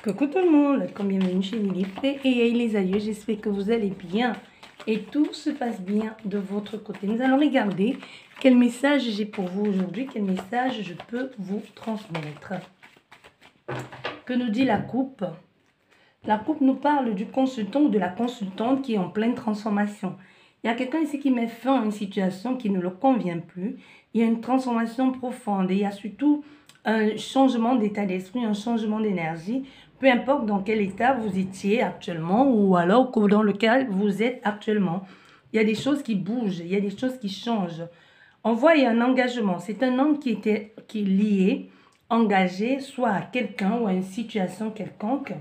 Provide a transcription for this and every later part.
Coucou tout le monde, bienvenue chez Lily Play et les aïeux, j'espère que vous allez bien et tout se passe bien de votre côté. Nous allons regarder quel message j'ai pour vous aujourd'hui, quel message je peux vous transmettre. Que nous dit la coupe? La coupe nous parle du consultant ou de la consultante qui est en pleine transformation. Il y a quelqu'un ici qui met fin à une situation qui ne le convient plus. Il y a une transformation profonde et il y a surtout un changement d'état d'esprit, un changement d'énergie. Peu importe dans quel état vous étiez actuellement ou alors dans lequel vous êtes actuellement. Il y a des choses qui bougent, il y a des choses qui changent. On voit il y a un engagement. C'est un homme qui est lié, engagé, soit à quelqu'un ou à une situation quelconque.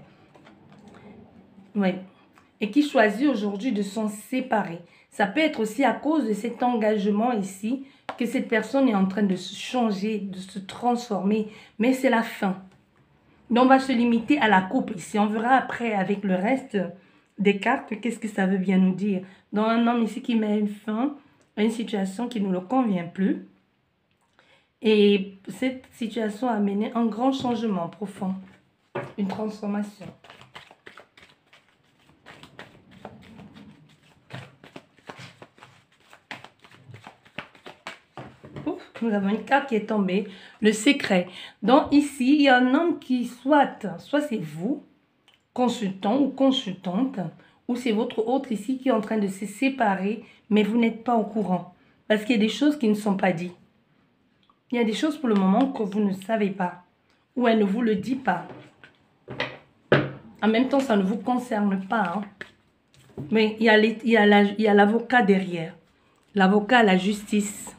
Oui. Et qui choisit aujourd'hui de s'en séparer. Ça peut être aussi à cause de cet engagement ici que cette personne est en train de se changer, de se transformer. Mais c'est la fin. Donc, on va se limiter à la coupe ici. On verra après avec le reste des cartes qu'est-ce que ça veut bien nous dire. Donc, un homme ici qui met une fin à une situation qui ne le convient plus. Et cette situation a amené un grand changement profond. Une transformation. Nous avons une carte qui est tombée, le secret. Donc ici, il y a un homme qui soit c'est vous, consultant ou consultante, ou c'est votre autre ici qui est en train de se séparer, mais vous n'êtes pas au courant. Parce qu'il y a des choses qui ne sont pas dites. Il y a des choses pour le moment que vous ne savez pas, ou elle ne vous le dit pas. En même temps, ça ne vous concerne pas. Hein. Mais il y a l'avocat derrière. L'avocat, la justice.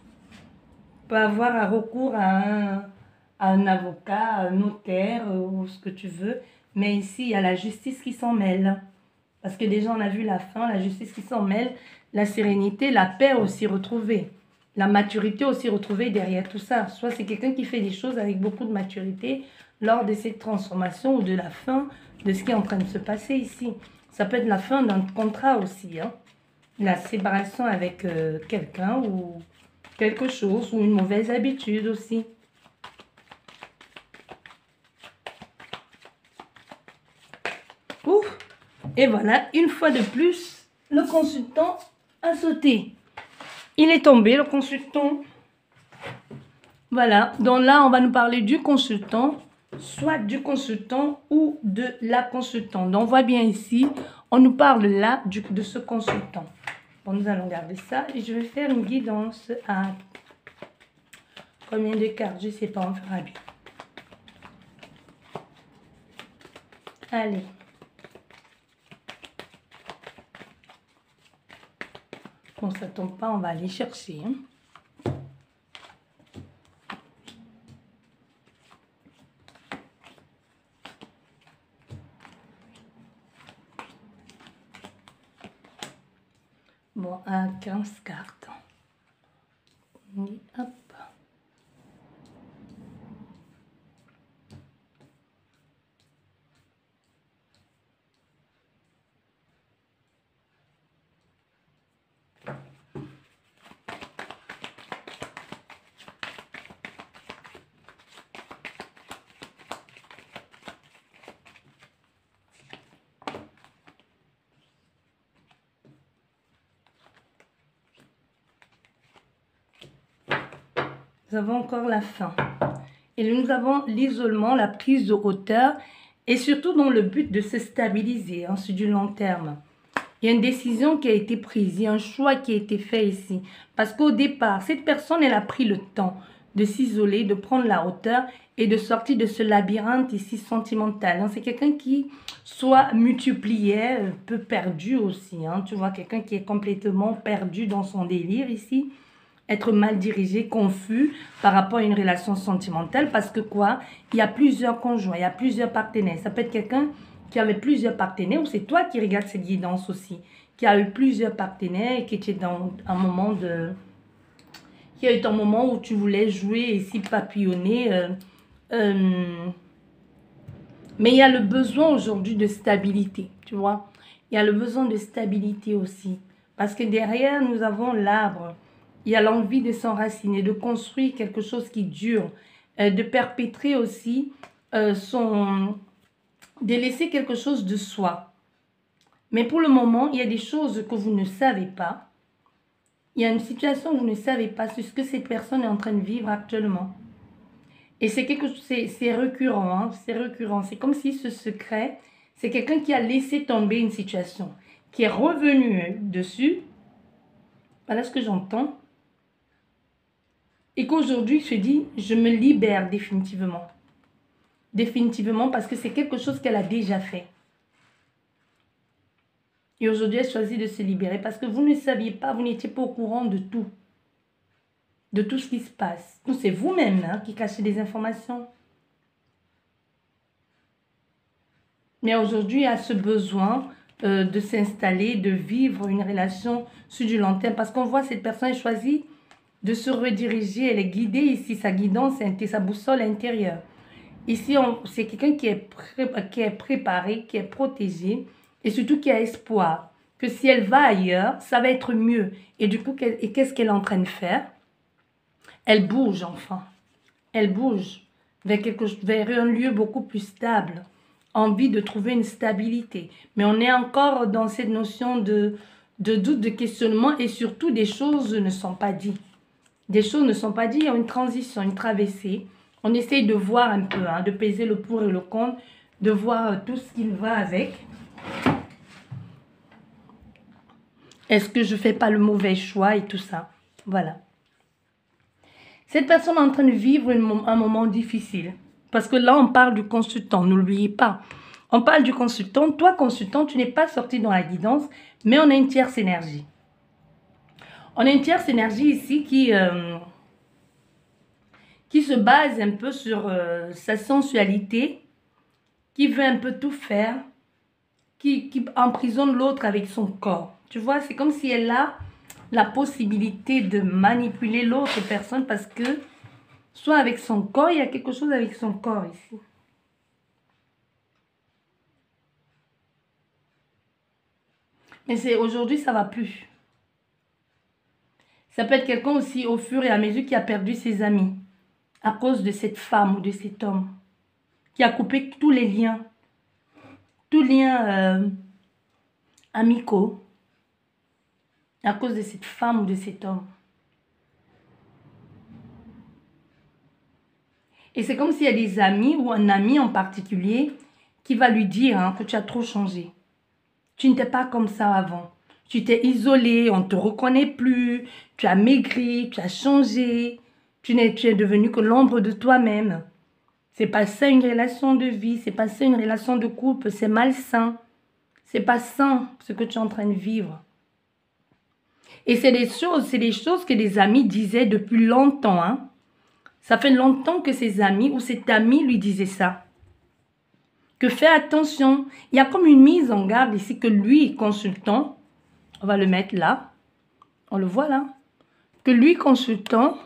Peut avoir un recours à un avocat, un notaire ou ce que tu veux. Mais ici, il y a la justice qui s'en mêle. Parce que déjà, on a vu la fin, la justice qui s'en mêle, la sérénité, la paix aussi retrouvée. La maturité aussi retrouvée derrière tout ça. Soit c'est quelqu'un qui fait des choses avec beaucoup de maturité lors de cette transformation ou de la fin de ce qui est en train de se passer ici. Ça peut être la fin d'un contrat aussi. Hein. La séparation avec quelqu'un ou quelque chose ou une mauvaise habitude aussi. Ouf. Et voilà, une fois de plus, le consultant a sauté. Il est tombé, le consultant. Voilà, donc là, on va nous parler du consultant, soit du consultant ou de la consultante. Donc, on voit bien ici, on nous parle là de ce consultant. Bon, nous allons garder ça et je vais faire une guidance à combien de cartes, je ne sais pas, on fera bien. Allez. Bon, ça ne tombe pas, on va aller chercher. Hein. Bon, à 15 cartes. Et hop. Nous avons encore la fin. Et nous avons l'isolement, la prise de hauteur et surtout dans le but de se stabiliser hein, sur du long terme. Il y a une décision qui a été prise, il y a un choix qui a été fait ici. Parce qu'au départ, cette personne, elle a pris le temps de s'isoler, de prendre la hauteur et de sortir de ce labyrinthe ici sentimental. Hein. C'est quelqu'un qui soit multiplié, peu perdu aussi. Hein. Tu vois, quelqu'un qui est complètement perdu dans son délire ici. Être mal dirigé, confus par rapport à une relation sentimentale. Parce que quoi? Il y a plusieurs conjoints, il y a plusieurs partenaires. Ça peut être quelqu'un qui avait plusieurs partenaires ou c'est toi qui regardes cette guidance aussi. Qui a eu plusieurs partenaires et qui était dans un moment de... Qui a eu un moment où tu voulais jouer ici, papillonner. Mais il y a le besoin aujourd'hui de stabilité, tu vois. Il y a le besoin de stabilité aussi. Parce que derrière, nous avons l'arbre. Il y a l'envie de s'enraciner, de construire quelque chose qui dure, de perpétrer aussi de laisser quelque chose de soi. Mais pour le moment, il y a des choses que vous ne savez pas. Il y a une situation où vous ne savez pas sur ce que cette personne est en train de vivre actuellement. Et c'est récurrent, hein, c'est récurrent. C'est comme si ce secret, c'est quelqu'un qui a laissé tomber une situation, qui est revenu dessus. Voilà ce que j'entends. Et qu'aujourd'hui, il se dit, je me libère définitivement. Définitivement, parce que c'est quelque chose qu'elle a déjà fait. Et aujourd'hui, elle choisit de se libérer parce que vous ne saviez pas, vous n'étiez pas au courant de tout. De tout ce qui se passe. Donc, c'est vous-même hein, qui cachez des informations. Mais aujourd'hui, il y a ce besoin de s'installer, de vivre une relation sur du long terme. Parce qu'on voit cette personne choisit de se rediriger. Elle est guidée ici. Sa guidance, c'est sa boussole intérieure. Ici, c'est quelqu'un qui est préparé, qui est protégé et surtout qui a espoir. Que si elle va ailleurs, ça va être mieux. Et du coup, qu'est-ce qu'elle est en train de faire? Elle bouge enfin. Elle bouge vers un lieu beaucoup plus stable. Envie de trouver une stabilité. Mais on est encore dans cette notion de doute, de questionnement et surtout des choses ne sont pas dites. Des choses ne sont pas dites, il y a une transition, une traversée. On essaye de voir un peu, hein, de peser le pour et le contre, de voir tout ce qu'il va avec. Est-ce que je ne fais pas le mauvais choix et tout ça? Voilà. Cette personne est en train de vivre un moment difficile. Parce que là, on parle du consultant, n'oubliez pas. On parle du consultant. Toi, consultant, tu n'es pas sorti dans la guidance, mais on a une tierce énergie. On a une tierce énergie ici qui se base un peu sur sa sensualité, qui veut un peu tout faire, qui emprisonne l'autre avec son corps. Tu vois, c'est comme si elle a la possibilité de manipuler l'autre personne parce que soit avec son corps, il y a quelque chose avec son corps ici. Mais aujourd'hui, ça ne va plus. Ça peut être quelqu'un aussi au fur et à mesure qui a perdu ses amis à cause de cette femme ou de cet homme qui a coupé tous les liens amicaux à cause de cette femme ou de cet homme. Et c'est comme s'il y a des amis ou un ami en particulier qui va lui dire hein, que tu as trop changé. Tu n'étais pas comme ça avant. Tu t'es isolé, on ne te reconnaît plus, tu as maigri, tu as changé, tu es devenu que l'ombre de toi-même. C'est pas ça une relation de vie, c'est pas ça une relation de couple, c'est malsain. C'est pas sain ce que tu es en train de vivre. Et c'est des choses que des amis disaient depuis longtemps. Hein. Ça fait longtemps que ses amis ou cet ami lui disait ça. Que fais attention. Il y a comme une mise en garde ici que lui, consultant, on va le mettre là. On le voit là. Que lui, consultant,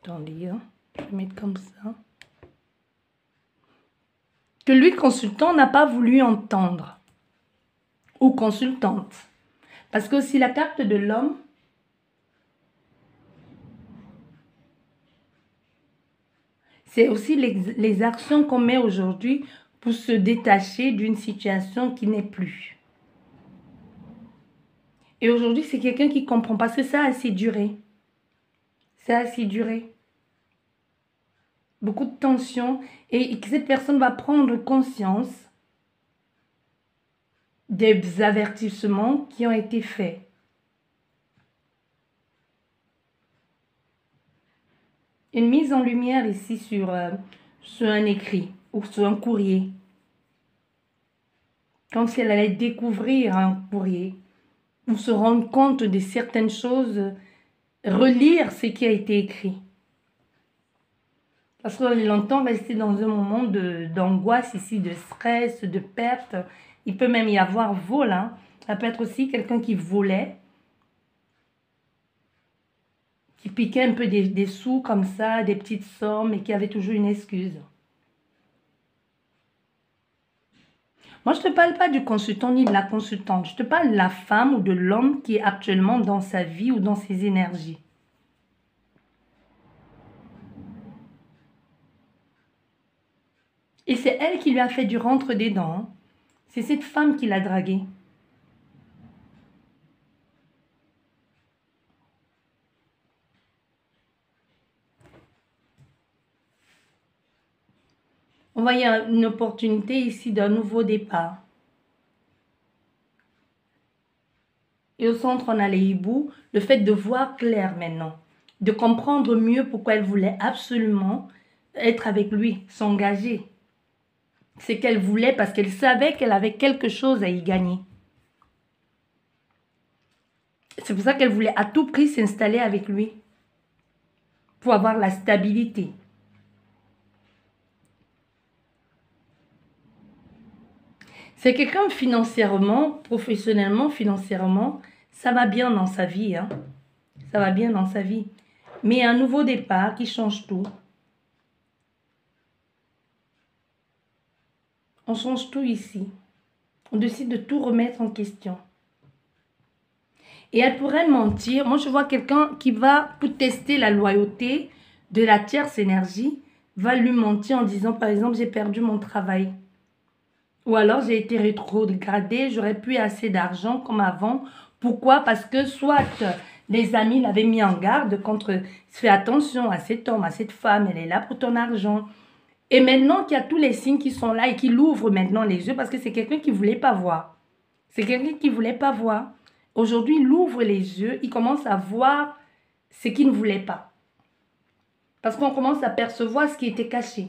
attendez, hein, je vais mettre comme ça. Que lui, consultant, n'a pas voulu entendre. Ou consultante. Parce que aussi la carte de l'homme, c'est aussi les actions qu'on met aujourd'hui pour se détacher d'une situation qui n'est plus. Et aujourd'hui, c'est quelqu'un qui comprend parce que ça a assez duré. Ça a assez duré. Beaucoup de tension et que cette personne va prendre conscience des avertissements qui ont été faits. Une mise en lumière ici sur un écrit ou sur un courrier. Comme si elle allait découvrir un courrier ou se rendre compte de certaines choses, relire ce qui a été écrit. Parce qu'on est longtemps resté dans un moment d'angoisse ici, de stress, de perte. Il peut même y avoir vol. Hein. Ça peut être aussi quelqu'un qui volait, qui piquait un peu des sous comme ça, des petites sommes et qui avait toujours une excuse. Moi, je ne te parle pas du consultant ni de la consultante. Je te parle de la femme ou de l'homme qui est actuellement dans sa vie ou dans ses énergies. Et c'est elle qui lui a fait du rentre des dents. Hein. C'est cette femme qui l'a dragué. On voit, il y a une opportunité ici d'un nouveau départ. Et au centre, on a les hiboux. Le fait de voir clair maintenant. De comprendre mieux pourquoi elle voulait absolument être avec lui, s'engager. C'est qu'elle voulait parce qu'elle savait qu'elle avait quelque chose à y gagner. C'est pour ça qu'elle voulait à tout prix s'installer avec lui. Pour avoir la stabilité. C'est quelqu'un financièrement, professionnellement, financièrement, ça va bien dans sa vie. Hein. Ça va bien dans sa vie. Mais un nouveau départ qui change tout. On change tout ici. On décide de tout remettre en question. Et elle pourrait mentir. Moi, je vois quelqu'un qui va, pour tester la loyauté de la tierce énergie, va lui mentir en disant, par exemple, j'ai perdu mon travail. Ou alors, j'ai été rétrogradée, j'aurais plus assez d'argent comme avant. Pourquoi? Parce que soit les amis l'avaient mis en garde contre, fais attention à cet homme, à cette femme, elle est là pour ton argent. Et maintenant qu'il y a tous les signes qui sont là et qui l'ouvrent maintenant les yeux, parce que c'est quelqu'un qui ne voulait pas voir. C'est quelqu'un qui ne voulait pas voir. Aujourd'hui, il ouvre les yeux, il commence à voir ce qu'il ne voulait pas. Parce qu'on commence à percevoir ce qui était caché.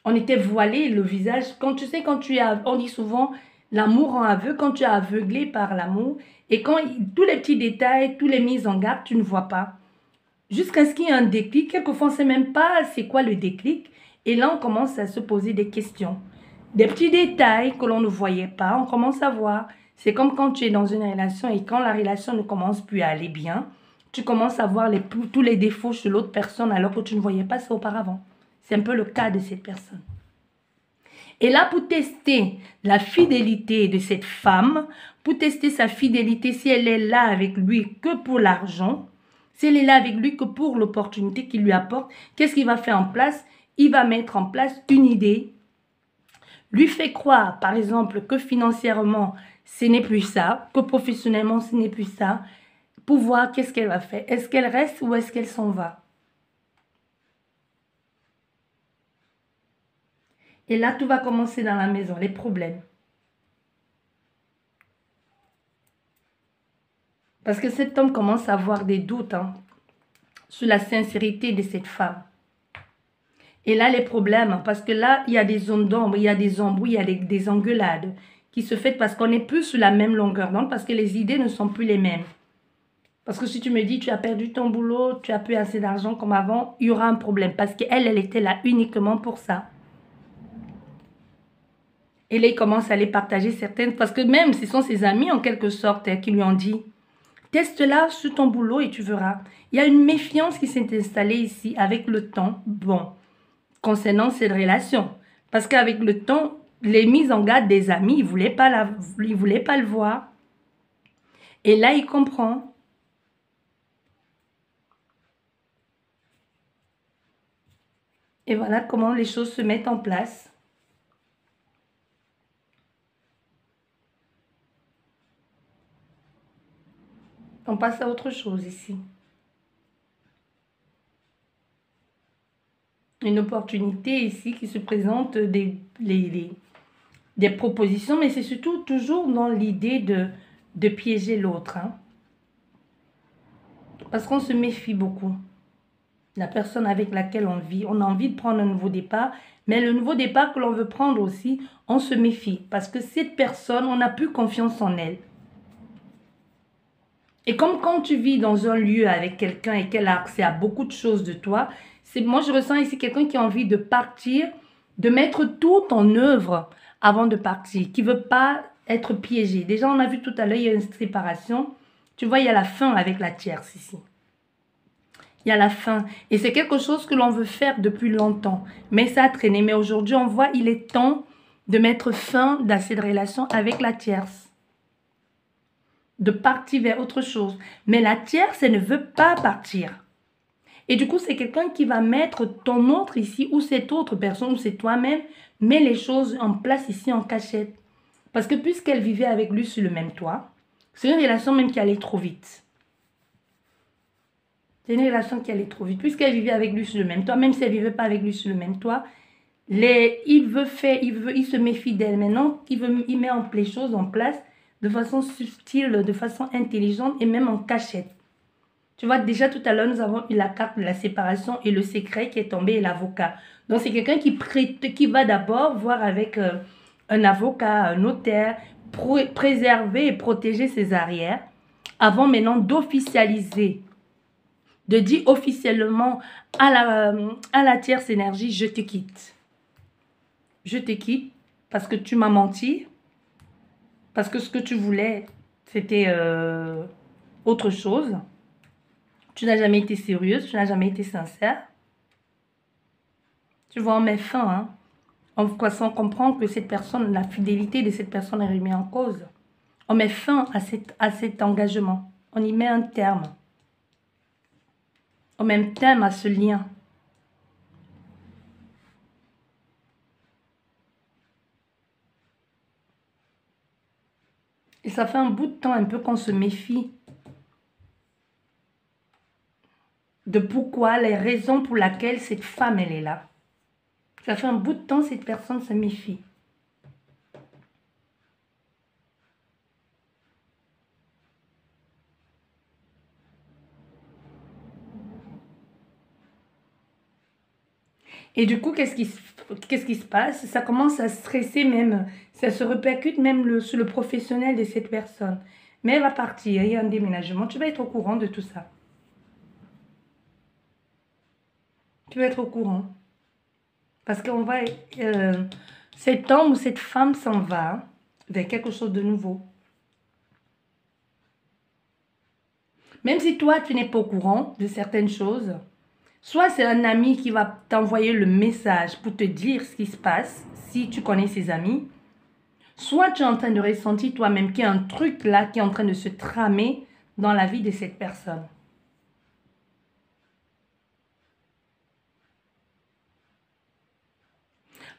On était voilé, le visage. Quand tu sais, on dit souvent, l'amour rend aveugle, quand tu es aveuglé par l'amour, et quand tous les petits détails, tous les mises en garde, tu ne vois pas. Jusqu'à ce qu'il y ait un déclic, quelquefois on ne sait même pas c'est quoi le déclic, et là on commence à se poser des questions. Des petits détails que l'on ne voyait pas, on commence à voir. C'est comme quand tu es dans une relation et quand la relation ne commence plus à aller bien, tu commences à voir tous les défauts chez l'autre personne alors que tu ne voyais pas ça auparavant. C'est un peu le cas de cette personne. Et là, pour tester la fidélité de cette femme, pour tester sa fidélité, si elle est là avec lui que pour l'argent, si elle est là avec lui que pour l'opportunité qu'il lui apporte, qu'est-ce qu'il va faire en place? Il va mettre en place une idée, lui fait croire, par exemple, que financièrement, ce n'est plus ça, que professionnellement, ce n'est plus ça, pour voir qu'est-ce qu'elle va faire. Est-ce qu'elle reste ou est-ce qu'elle s'en va? Et là, tout va commencer dans la maison, les problèmes. Parce que cet homme commence à avoir des doutes sur la sincérité de cette femme. Et là, les problèmes, parce que là, il y a des zones d'ombre, il y a des embrouilles, il y a des engueulades qui se font parce qu'on n'est plus sur la même longueur d'onde, parce que les idées ne sont plus les mêmes. Parce que si tu me dis, tu as perdu ton boulot, tu n'as plus assez d'argent comme avant, il y aura un problème. Parce qu'elle, elle était là uniquement pour ça. Et là, il commence à les partager certaines, parce que même ce sont ses amis en quelque sorte qui lui ont dit, teste-la sur ton boulot et tu verras. Il y a une méfiance qui s'est installée ici avec le temps, bon, concernant cette relation. Parce qu'avec le temps, les mises en garde des amis, ils ne voulaient pas le voir. Et là, il comprend. Et voilà comment les choses se mettent en place. On passe à autre chose ici. Une opportunité ici qui se présente des propositions, mais c'est surtout toujours dans l'idée de piéger l'autre. Hein. Parce qu'on se méfie beaucoup. La personne avec laquelle on vit, on a envie de prendre un nouveau départ, mais le nouveau départ que l'on veut prendre aussi, on se méfie. Parce que cette personne, on n'a plus confiance en elle. Et comme quand tu vis dans un lieu avec quelqu'un et qu'elle a accès à beaucoup de choses de toi, moi je ressens ici quelqu'un qui a envie de partir, de mettre tout en œuvre avant de partir, qui ne veut pas être piégé. Déjà, on a vu tout à l'heure, il y a une séparation. Tu vois, il y a la fin avec la tierce ici. Il y a la fin. Et c'est quelque chose que l'on veut faire depuis longtemps. Mais ça a traîné. Mais aujourd'hui, on voit, il est temps de mettre fin à cette relation avec la tierce. De partir vers autre chose. Mais la tierce, elle ne veut pas partir. Et du coup, c'est quelqu'un qui va mettre ton autre ici, ou cette autre personne, ou c'est toi-même, met les choses en place ici en cachette. Parce que puisqu'elle vivait avec lui sur le même toit, c'est une relation même qui allait trop vite. C'est une relation qui allait trop vite. Puisqu'elle vivait avec lui sur le même toit, même si elle ne vivait pas avec lui sur le même toit, il se méfie d'elle. Maintenant, il met les choses en place de façon subtile, de façon intelligente et même en cachette. Tu vois, déjà tout à l'heure, nous avons eu la carte de la séparation et le secret qui est tombé et l'avocat. Donc, c'est quelqu'un qui va d'abord voir avec un avocat, un notaire, préserver et protéger ses arrières avant maintenant d'officialiser, de dire officiellement à la tierce énergie, je te quitte. Je te quitte parce que tu m'as menti, parce que ce que tu voulais, c'était autre chose. Tu n'as jamais été sérieuse, tu n'as jamais été sincère. Tu vois, on met fin, hein. On comprend que cette personne, la fidélité de cette personne est remise en cause. On met fin à cet engagement. On y met un terme. On met un terme à ce lien. Et ça fait un bout de temps un peu qu'on se méfie de pourquoi, les raisons pour lesquelles cette femme, elle est là. Ça fait un bout de temps cette personne se méfie. Et du coup, qu'est-ce qui se passe? Ça commence à stresser même. Ça se répercute même sur le professionnel de cette personne. Mais elle va partir, il y a un déménagement. Tu vas être au courant de tout ça. Tu vas être au courant. Parce qu'on va... cet homme ou cette femme s'en va vers quelque chose de nouveau. Même si toi, tu n'es pas au courant de certaines choses, soit c'est un ami qui va t'envoyer le message pour te dire ce qui se passe, si tu connais ses amis, soit tu es en train de ressentir toi-même qu'il y a un truc là qui est en train de se tramer dans la vie de cette personne.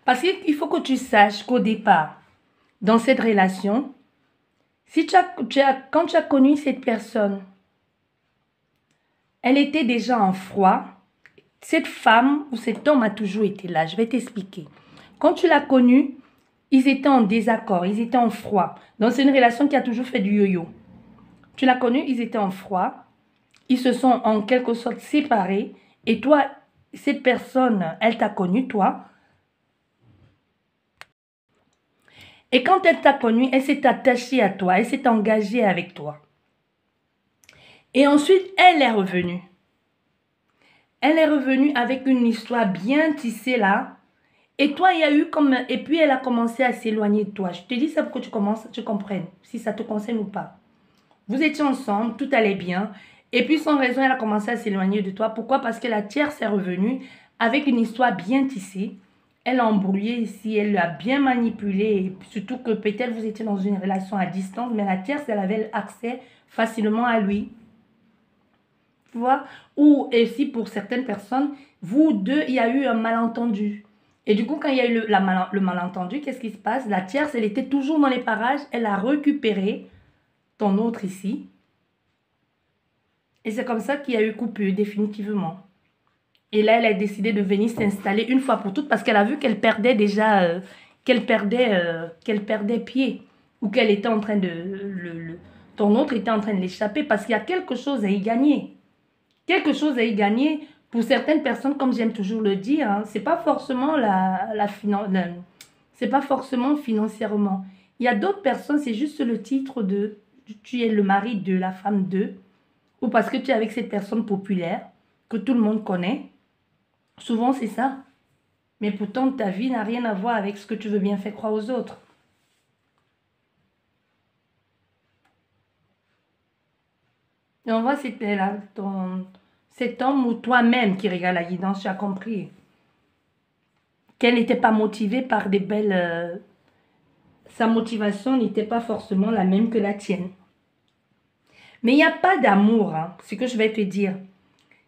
Parce qu'il faut que tu saches qu'au départ, dans cette relation, si quand tu as connu cette personne, elle était déjà en froid. Cette femme ou cet homme a toujours été là. Je vais t'expliquer. Quand tu l'as connu, ils étaient en désaccord, ils étaient en froid. Donc c'est une relation qui a toujours fait du yo-yo. Tu l'as connu, ils étaient en froid. Ils se sont en quelque sorte séparés. Et toi, cette personne, elle t'a connu, toi. Et quand elle t'a connu, elle s'est attachée à toi, elle s'est engagée avec toi. Et ensuite, elle est revenue. Elle est revenue avec une histoire bien tissée là. Et toi, il y a eu comme... Et puis, elle a commencé à s'éloigner de toi. Je te dis ça pour que tu comprennes si ça te concerne ou pas. Vous étiez ensemble, tout allait bien. Et puis, sans raison, elle a commencé à s'éloigner de toi. Pourquoi? Parce que la tierce est revenue avec une histoire bien tissée. Elle a embrouillé ici, elle l'a bien manipulé. Surtout que peut-être vous étiez dans une relation à distance, mais la tierce, elle avait accès facilement à lui. Tu vois? Ou aussi pour certaines personnes, vous deux, il y a eu un malentendu. Et du coup, quand il y a eu le malentendu, qu'est-ce qui se passe? La tierce, elle était toujours dans les parages, elle a récupéré ton autre ici. Et c'est comme ça qu'il y a eu coupure définitivement. Et là, elle a décidé de venir s'installer une fois pour toutes parce qu'elle a vu qu'elle perdait déjà, qu'elle perdait pied. Ou qu'elle était en train de... ton autre était en train de l'échapper parce qu'il y a quelque chose à y gagner. Quelque chose à y gagner. Pour certaines personnes, comme j'aime toujours le dire, hein, c'est pas forcément c'est pas forcément financièrement. Il y a d'autres personnes, c'est juste le titre de tu es le mari de, la femme de, ou parce que tu es avec cette personne populaire que tout le monde connaît. Souvent, c'est ça. Mais pourtant, ta vie n'a rien à voir avec ce que tu veux bien faire croire aux autres. Et on voit cet homme ou toi-même qui regarde la guidance, tu as compris. Qu'elle n'était pas motivée par des belles... sa motivation n'était pas forcément la même que la tienne. Mais il n'y a pas d'amour, hein, ce que je vais te dire.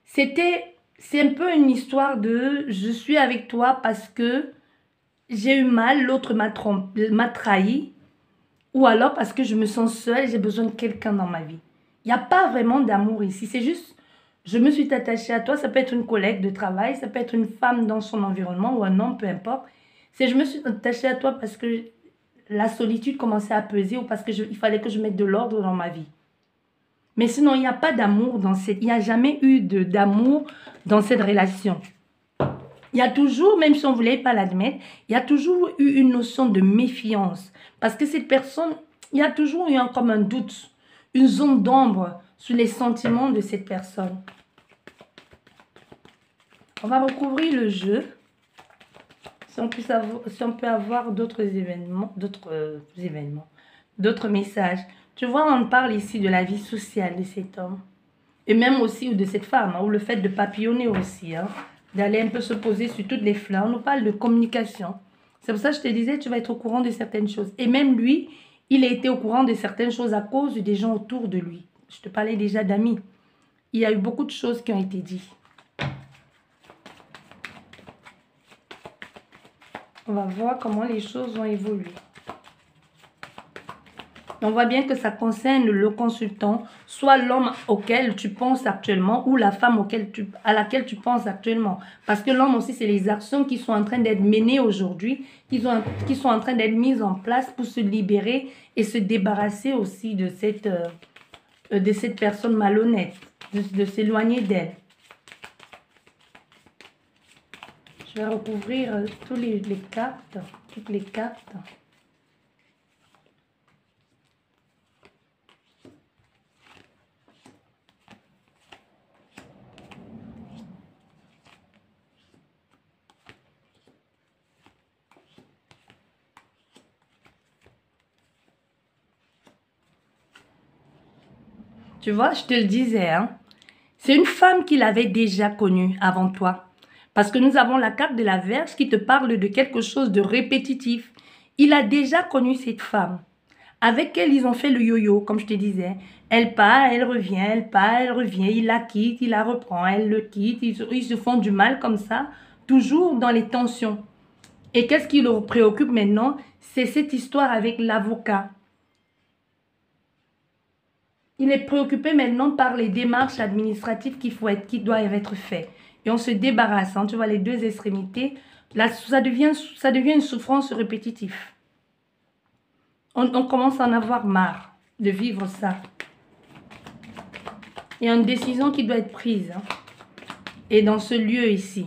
C'est un peu une histoire de « je suis avec toi parce que j'ai eu mal, l'autre m'a trahi, ou alors parce que je me sens seule et j'ai besoin de quelqu'un dans ma vie. Il n'y a pas vraiment d'amour ici, c'est juste, je me suis attachée à toi, ça peut être une collègue de travail, ça peut être une femme dans son environnement ou un homme, peu importe. C'est je me suis attachée à toi parce que la solitude commençait à peser ou parce qu'il fallait que je mette de l'ordre dans ma vie. Mais sinon, il n'y a pas d'amour dans cette... Il n'y a jamais eu d'amour dans cette relation. Il y a toujours, même si on ne voulait pas l'admettre, il y a toujours eu une notion de méfiance. Parce que cette personne, il y a toujours eu comme un doute, une zone d'ombre sur les sentiments de cette personne. On va recouvrir le jeu. Si on peut avoir d'autres événements, d'autres messages. Tu vois, on parle ici de la vie sociale de cet homme. Et même aussi de cette femme, hein, ou le fait de papillonner aussi. Hein, d'aller un peu se poser sur toutes les fleurs. On nous parle de communication. C'est pour ça que je te disais, tu vas être au courant de certaines choses. Et même lui, il a été au courant de certaines choses à cause des gens autour de lui. Je te parlais déjà d'amis. Il y a eu beaucoup de choses qui ont été dites. On va voir comment les choses ont évolué. On voit bien que ça concerne le consultant, soit l'homme auquel tu penses actuellement ou la femme à laquelle tu penses actuellement. Parce que l'homme aussi, c'est les actions qui sont en train d'être menées aujourd'hui, qui sont en train d'être mises en place pour se libérer et se débarrasser aussi de cette personne malhonnête, de s'éloigner d'elle. Je vais recouvrir toutes les cartes. Tu vois, je te le disais, hein, c'est une femme qu'il avait déjà connue avant toi. Parce que nous avons la carte de la Vierge qui te parle de quelque chose de répétitif. Il a déjà connu cette femme. Avec elle, ils ont fait le yo-yo, comme je te disais. Elle part, elle revient, elle part, elle revient. Il la quitte, il la reprend, elle le quitte. Ils se font du mal comme ça, toujours dans les tensions. Et qu'est-ce qui le préoccupe maintenant? C'est cette histoire avec l'avocat. Il est préoccupé maintenant par les démarches administratives qui doivent être faites. Et on se débarrasse, hein, tu vois, les deux extrémités. Là, ça devient une souffrance répétitive. On commence à en avoir marre de vivre ça. Il y a une décision qui doit être prise. Hein. Et dans ce lieu ici,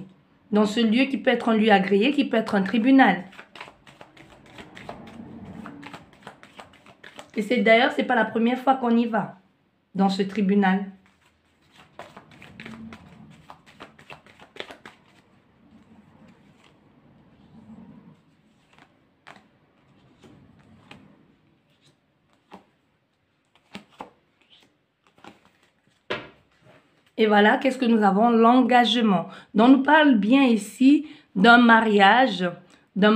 dans ce lieu qui peut être un lieu agréé, qui peut être un tribunal. Et d'ailleurs, c'est pas la première fois qu'on y va. Dans ce tribunal. Et voilà, qu'est-ce que nous avons? L'engagement. Donc, on nous parle bien ici d'un mariage, d'un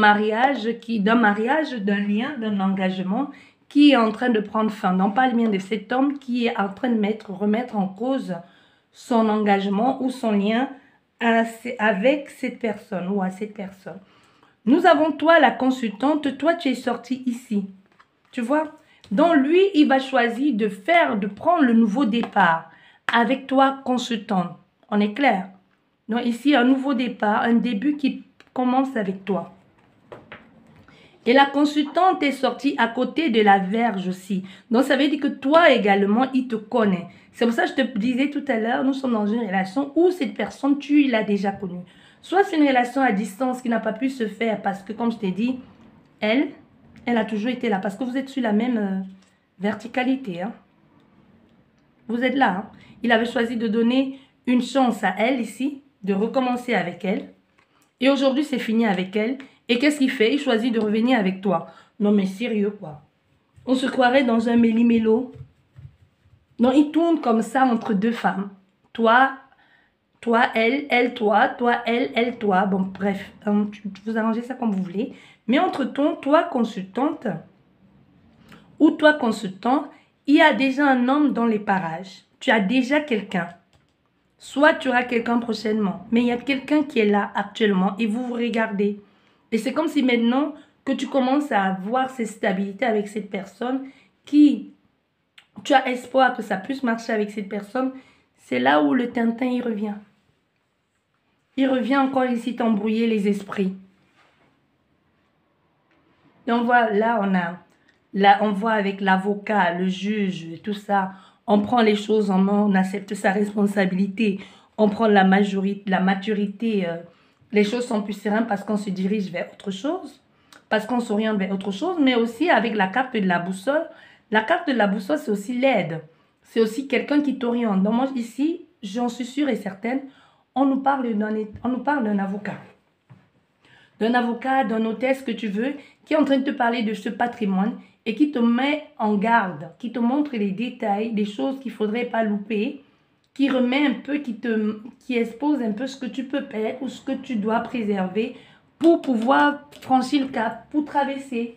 lien, d'un engagement qui est en train de prendre fin. Donc, on parle bien de cet homme qui est en train de remettre en cause son engagement ou son lien avec cette personne ou à cette personne. Nous avons toi, la consultante, toi, tu es sortie ici. Tu vois? Donc, lui, il va choisir de prendre le nouveau départ avec toi, consultante. On est clair? Donc, ici, un nouveau départ, un début qui commence avec toi. Et la consultante est sortie à côté de la Vierge aussi. Donc, ça veut dire que toi également, il te connaît. C'est pour ça que je te disais tout à l'heure, nous sommes dans une relation où cette personne, tu l'as déjà connue. Soit c'est une relation à distance qui n'a pas pu se faire parce que, comme je t'ai dit, elle a toujours été là. Parce que vous êtes sur la même verticalité. Hein. Vous êtes là. Hein. Il avait choisi de donner une chance à elle ici, de recommencer avec elle. Et aujourd'hui, c'est fini avec elle. Et qu'est-ce qu'il fait? Il choisit de revenir avec toi. Non, mais sérieux, quoi. On se croirait dans un méli-mélo. Non, il tourne comme ça entre deux femmes. Toi, elle, toi, elle, toi. Bon, bref, vous arrangez ça comme vous voulez. Mais entre toi, consultante, ou toi, consultant, il y a déjà un homme dans les parages. Tu as déjà quelqu'un. Soit tu auras quelqu'un prochainement. Mais il y a quelqu'un qui est là actuellement et vous vous regardez. Et c'est comme si maintenant que tu commences à avoir cette stabilité avec cette personne, qui, tu as espoir que ça puisse marcher avec cette personne, c'est là où le Tintin, il revient. Il revient encore ici t'embrouiller les esprits. Donc voilà, on voit avec l'avocat, le juge, et tout ça, on prend les choses en main, on accepte sa responsabilité, on prend la maturité, les choses sont plus sereines parce qu'on se dirige vers autre chose, parce qu'on s'oriente vers autre chose, mais aussi avec la carte de la boussole. La carte de la boussole, c'est aussi l'aide. C'est aussi quelqu'un qui t'oriente. Donc moi, ici, j'en suis sûre et certaine, on nous parle d'un avocat. D'un avocat, d'un notaire, ce que tu veux, qui est en train de te parler de ce patrimoine et qui te met en garde, qui te montre les détails, des choses qu'il ne faudrait pas louper, qui remet un peu, qui expose un peu ce que tu peux perdre ou ce que tu dois préserver pour pouvoir franchir le cap, pour traverser,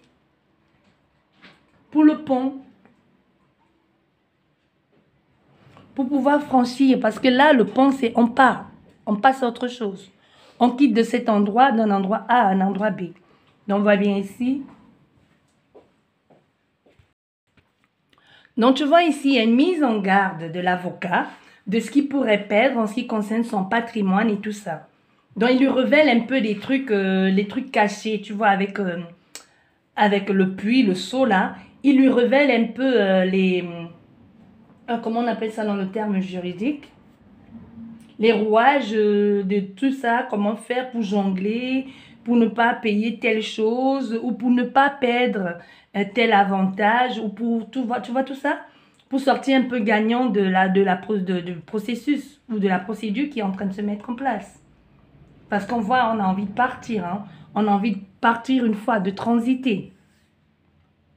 pour le pont, pour pouvoir franchir. Parce que là, le pont, c'est on part, on passe à autre chose. On quitte de cet endroit, d'un endroit A à un endroit B. Donc, on voit bien ici. Donc, tu vois ici, il y a une mise en garde de l'avocat de ce qu'il pourrait perdre en ce qui concerne son patrimoine et tout ça. Donc, il lui révèle un peu des trucs, les trucs cachés, tu vois, avec le puits, le seau là. Il lui révèle un peu comment on appelle ça dans le terme juridique? Les rouages de tout ça, comment faire pour jongler, pour ne pas payer telle chose ou pour ne pas perdre tel avantage ou pour, tu vois tout ça? Pour sortir un peu gagnant du processus ou de la procédure qui est en train de se mettre en place. Parce qu'on voit, on a envie de partir, hein? On a envie de partir une fois, de transiter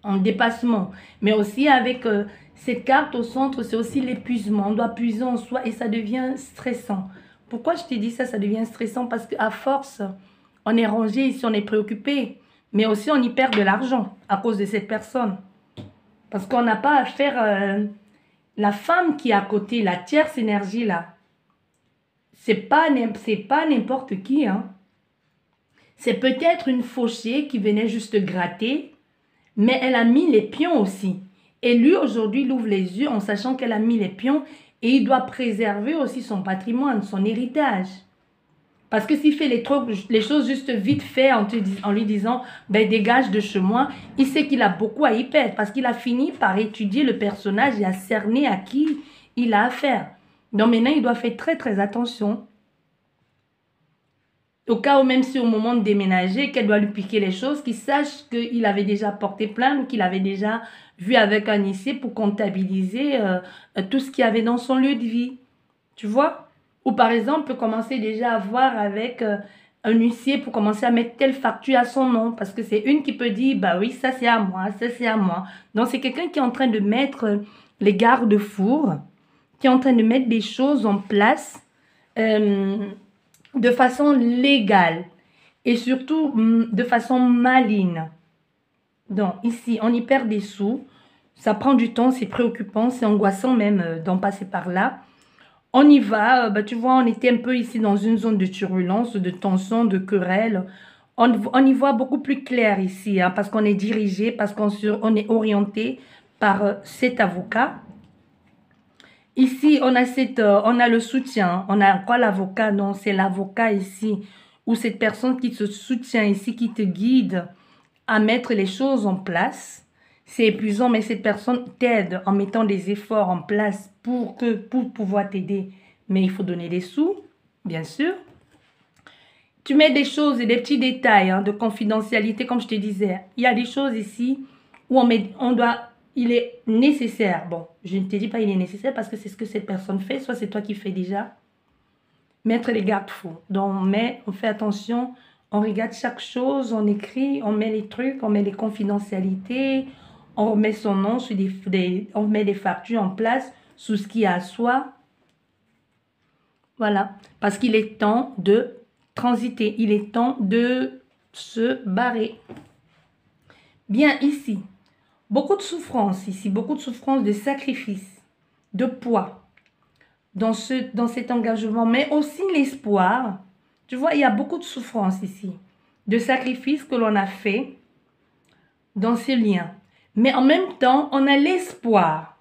en dépassement. Mais aussi avec cette carte au centre, c'est aussi l'épuisement. On doit puiser en soi et ça devient stressant. Pourquoi je te dis ça, ça devient stressant? Parce qu'à force, on est rangé ici, on est préoccupé. Mais aussi, on y perd de l'argent à cause de cette personne. Parce qu'on n'a pas à faire... la femme qui est à côté, la tierce énergie là, c'est pas n'importe qui, hein. C'est peut-être une fauchée qui venait juste gratter, mais elle a mis les pions aussi. Et lui, aujourd'hui, il ouvre les yeux en sachant qu'elle a mis les pions et il doit préserver aussi son patrimoine, son héritage. Parce que s'il fait les choses juste vite fait en lui disant ben, « dégage de chez moi », il sait qu'il a beaucoup à y perdre parce qu'il a fini par étudier le personnage et à cerner à qui il a affaire. Donc maintenant, il doit faire très très attention. Au cas où même si au moment de déménager, qu'elle doit lui piquer les choses, qu'il sache qu'il avait déjà porté plainte ou qu'il avait déjà vu avec un huissier pour comptabiliser tout ce qu'il y avait dans son lieu de vie. Tu vois? Ou par exemple, peut commencer déjà à voir avec un huissier pour commencer à mettre telle facture à son nom. Parce que c'est une qui peut dire, bah oui, ça c'est à moi, ça c'est à moi. Donc c'est quelqu'un qui est en train de mettre les garde-fours, qui est en train de mettre des choses en place de façon légale et surtout de façon maligne. Donc ici, on y perd des sous, ça prend du temps, c'est préoccupant, c'est angoissant même d'en passer par là. On y va, bah, tu vois, on était un peu ici dans une zone de turbulence, de tension, de querelle. On y voit beaucoup plus clair ici, hein, parce qu'on est dirigé, parce qu'on est orienté par cet avocat. Ici, on a le soutien. On a quoi l'avocat? Non, c'est l'avocat ici, ou cette personne qui te soutient ici, qui te guide à mettre les choses en place. C'est épuisant, mais cette personne t'aide en mettant des efforts en place pour pouvoir t'aider. Mais il faut donner des sous, bien sûr. Tu mets des choses et des petits détails hein, de confidentialité, comme je te disais. Il y a des choses ici où il est nécessaire. Bon, je ne te dis pas il est nécessaire parce que c'est ce que cette personne fait. Soit c'est toi qui fais déjà. Mettre les garde-fous. Donc, on fait attention. On regarde chaque chose, on écrit, on met les trucs, on met les confidentialités, on remet son nom, on met des factures en place sous ce qui est à soi. Voilà, parce qu'il est temps de transiter, il est temps de se barrer. Bien ici, beaucoup de souffrance ici, beaucoup de souffrance, de sacrifice, de poids dans cet engagement, mais aussi l'espoir. Tu vois, il y a beaucoup de souffrance ici. de sacrifice que l'on a fait dans ce lien. Mais en même temps, on a l'espoir